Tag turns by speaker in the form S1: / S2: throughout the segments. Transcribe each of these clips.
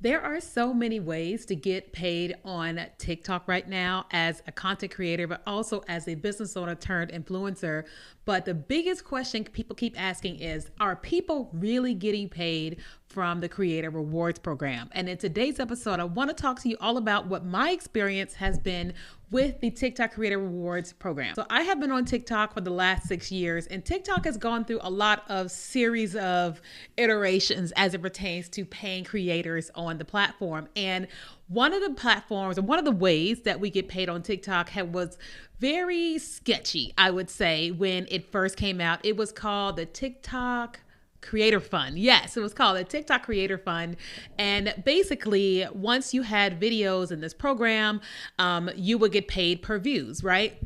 S1: There are so many ways to get paid on TikTok right now as a content creator, but also as a business owner turned influencer. But the biggest question people keep asking is, are people really getting paid from the Creator Rewards program? And in today's episode, I want to talk to you all about what my experience has been with the TikTok Creator Rewards program. So I have been on TikTok for the last 6 years, and TikTok has gone through a lot of series of iterations as it pertains to paying creators on the platform. And one of the platforms, or one of the ways that we get paid on TikTok was very sketchy, I would say, when it first came out. It was called the TikTok Creator Fund. Yes, it was called the TikTok Creator Fund. And basically, once you had videos in this program, you would get paid per views, right?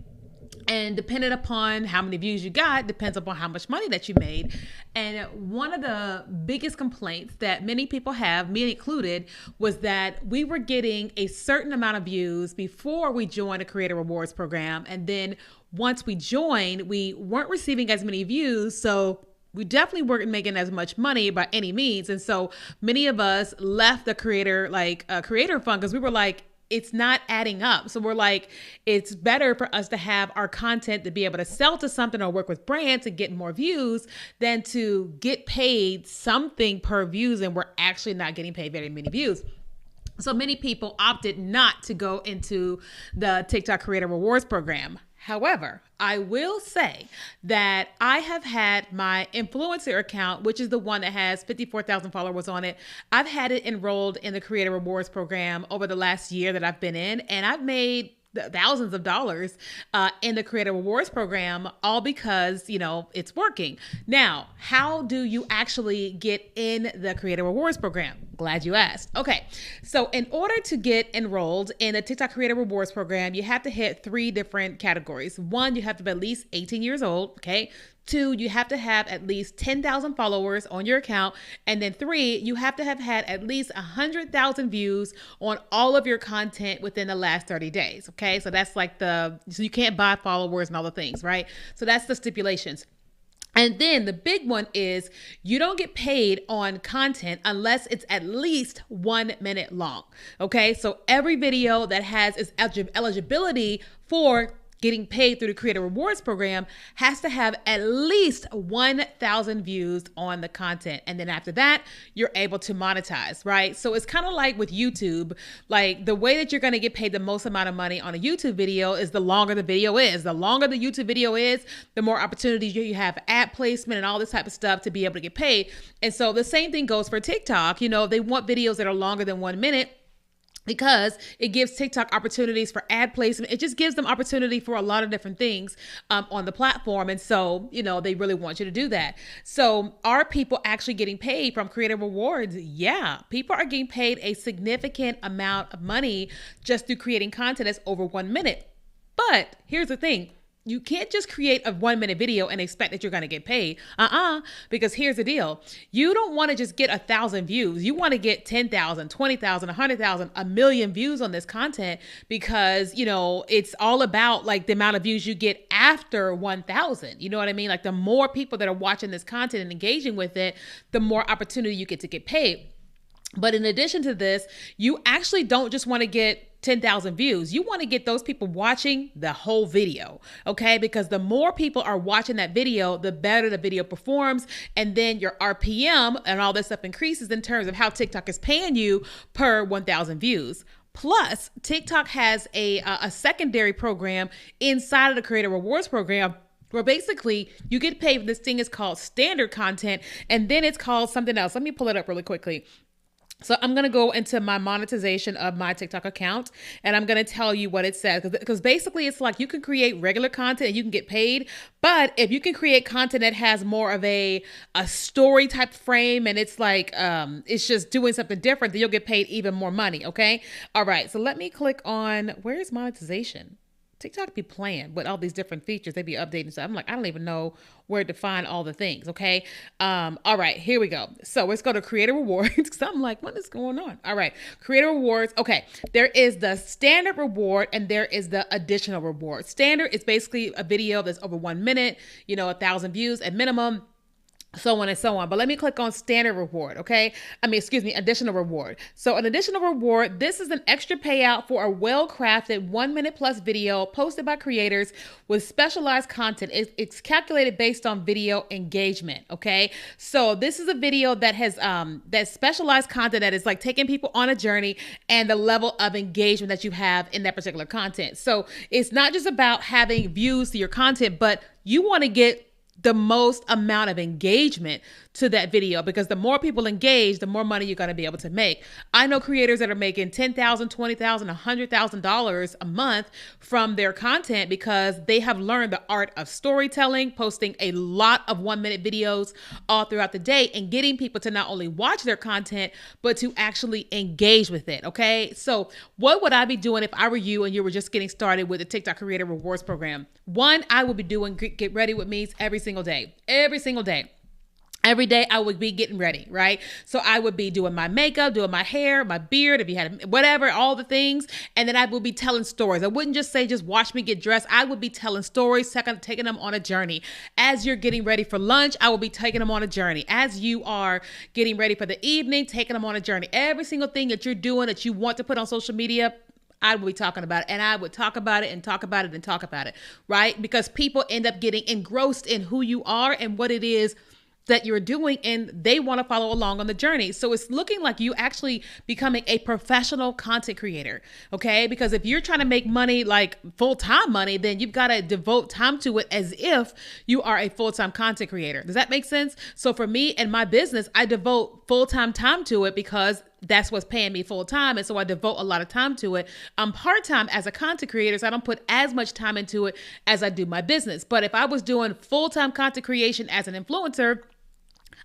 S1: And depending upon how many views you got, depends upon how much money that you made. And one of the biggest complaints that many people have, me included, was that we were getting a certain amount of views before we joined a Creator Rewards program. And then once we joined, we weren't receiving as many views. So we definitely weren't making as much money by any means. And so many of us left the creator fund because we were like, it's not adding up. So we're like, it's better for us to have our content to be able to sell to something or work with brands and get more views than to get paid something per views. And we're actually not getting paid very many views. So many people opted not to go into the TikTok Creator Rewards program. However, I will say that I have had my influencer account, which is the one that has 54,000 followers on it. I've had it enrolled in the Creator Rewards program over the last year that I've been in, and I've made thousands of dollars in the Creator Rewards program, all because, it's working. Now, how do you actually get in the Creator Rewards program? Glad you asked. Okay, so in order to get enrolled in the TikTok Creator Rewards program, you have to hit 3 different categories. 1, you have to be at least 18 years old, okay? 2, you have to have at least 10,000 followers on your account. And then 3, you have to have had at least 100,000 views on all of your content within the last 30 days. Okay. So that's like so you can't buy followers and all the things, right? So that's the stipulations. And then the big one is you don't get paid on content unless it's at least 1 minute long. Okay. So every video that has its eligibility for getting paid through the Creator Rewards program has to have at least 1,000 views on the content. And then after that, you're able to monetize, right? So it's kind of like with YouTube, like the way that you're going to get paid the most amount of money on a YouTube video is the longer the video is. The longer the YouTube video is, the more opportunities you have ad placement and all this type of stuff to be able to get paid. And so the same thing goes for TikTok. They want videos that are longer than 1 minute, because it gives TikTok opportunities for ad placement. It just gives them opportunity for a lot of different things on the platform. And so, they really want you to do that. So are people actually getting paid from Creator Rewards? Yeah, people are getting paid a significant amount of money just through creating content that's over 1 minute. But here's the thing. You can't just create a 1 minute video and expect that you're going to get paid. Because here's the deal. You don't want to just get 1,000 views. You want to get 10,000, 20,000, 100,000, a million views on this content because, it's all about like the amount of views you get after 1,000. You know what I mean? Like the more people that are watching this content and engaging with it, the more opportunity you get to get paid. But in addition to this, you actually don't just want to get 10,000 views. You want to get those people watching the whole video, okay? Because the more people are watching that video, the better the video performs. And then your RPM and all this stuff increases in terms of how TikTok is paying you per 1,000 views. Plus, TikTok has a secondary program inside of the Creator Rewards program where basically you get paid for this thing is called standard content, and then it's called something else. Let me pull it up really quickly. So I'm going to go into my monetization of my TikTok account, and I'm going to tell you what it says. Because basically it's like you can create regular content and you can get paid. But if you can create content that has more of a story type frame and it's like, it's just doing something different, then you'll get paid even more money. Okay. All right. So let me click on, where's monetization? TikTok be playing with all these different features. They be updating. So I'm like, I don't even know where to find all the things. Okay. All right, here we go. So let's go to Creator Rewards. Cause I'm like, what is going on? All right. Creator Rewards. Okay. There is the standard reward and there is the additional reward. Standard is basically a video that's over 1 minute, 1,000 views at minimum. so on and so on. But let me click on standard reward, okay? Additional reward. So an additional reward, this is an extra payout for a well-crafted 1 minute plus video posted by creators with specialized content. It's calculated based on video engagement, okay? So this is a video that has that specialized content that is like taking people on a journey and the level of engagement that you have in that particular content. So it's not just about having views to your content, but you want to get the most amount of engagement to that video, because the more people engage, the more money you're going to be able to make. I know creators that are making $10,000, $20,000, $100,000 a month from their content because they have learned the art of storytelling, posting a lot of 1 minute videos all throughout the day and getting people to not only watch their content, but to actually engage with it. Okay. So what would I be doing if I were you and you were just getting started with the TikTok Creator Rewards Program? One, I would be doing Get Ready With Me's every single day. Every day I would be getting ready, right? So I would be doing my makeup, doing my hair, my beard, if you had whatever, all the things. And then I would be telling stories. I wouldn't just say, just watch me get dressed. I would be telling stories, taking them on a journey. As you're getting ready for lunch, I will be taking them on a journey. As you are getting ready for the evening, taking them on a journey. Every single thing that you're doing that you want to put on social media, I would be talking about it, and I would talk about it and talk about it and talk about it, right? Because people end up getting engrossed in who you are and what it is that you're doing, and they want to follow along on the journey. So it's looking like you actually becoming a professional content creator, okay? Because if you're trying to make money, like full-time money, then you've got to devote time to it as if you are a full-time content creator. Does that make sense? So for me and my business, I devote full-time time to it because that's what's paying me full time. And so I devote a lot of time to it. I'm part-time as a content creator, so I don't put as much time into it as I do my business. But if I was doing full-time content creation as an influencer,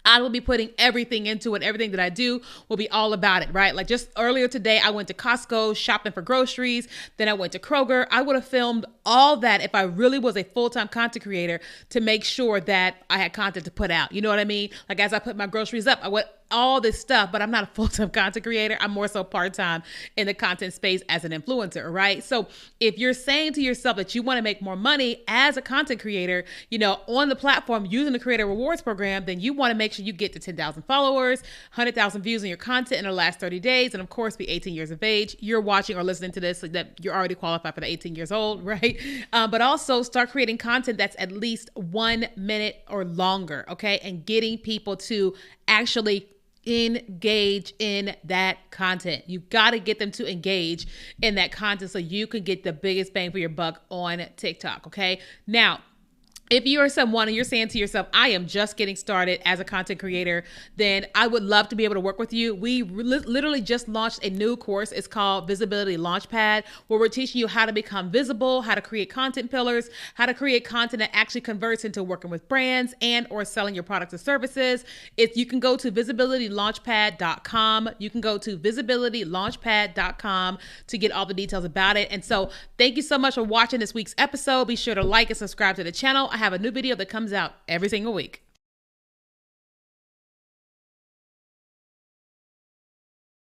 S1: I will be putting everything into it. Everything that I do will be all about it, right? Like just earlier today, I went to Costco shopping for groceries. Then I went to Kroger. I would have filmed all that if I really was a full-time content creator to make sure that I had content to put out. You know what I mean? Like as I put my groceries up, I would all this stuff, but I'm not a full-time content creator. I'm more so part-time in the content space as an influencer, right? So if you're saying to yourself that you want to make more money as a content creator, you know, on the platform using the Creator Rewards Program, then you want to make sure you get to 10,000 followers, 100,000 views on your content in the last 30 days, and of course be 18 years of age. You're watching or listening to this so that you're already qualified for the 18 years old, right? But also start creating content that's at least 1 minute or longer, okay? And getting people to actually engage in that content. You've got to get them to engage in that content so you can get the biggest bang for your buck on TikTok. Okay. Now, if you are someone and you're saying to yourself, I am just getting started as a content creator, then I would love to be able to work with you. We literally just launched a new course. It's called Visibility Launchpad, where we're teaching you how to become visible, how to create content pillars, how to create content that actually converts into working with brands and or selling your products or services. If you can go to visibilitylaunchpad.com, you can go to visibilitylaunchpad.com to get all the details about it. And so thank you so much for watching this week's episode. Be sure to like and subscribe to the channel. I have a new video that comes out every single week.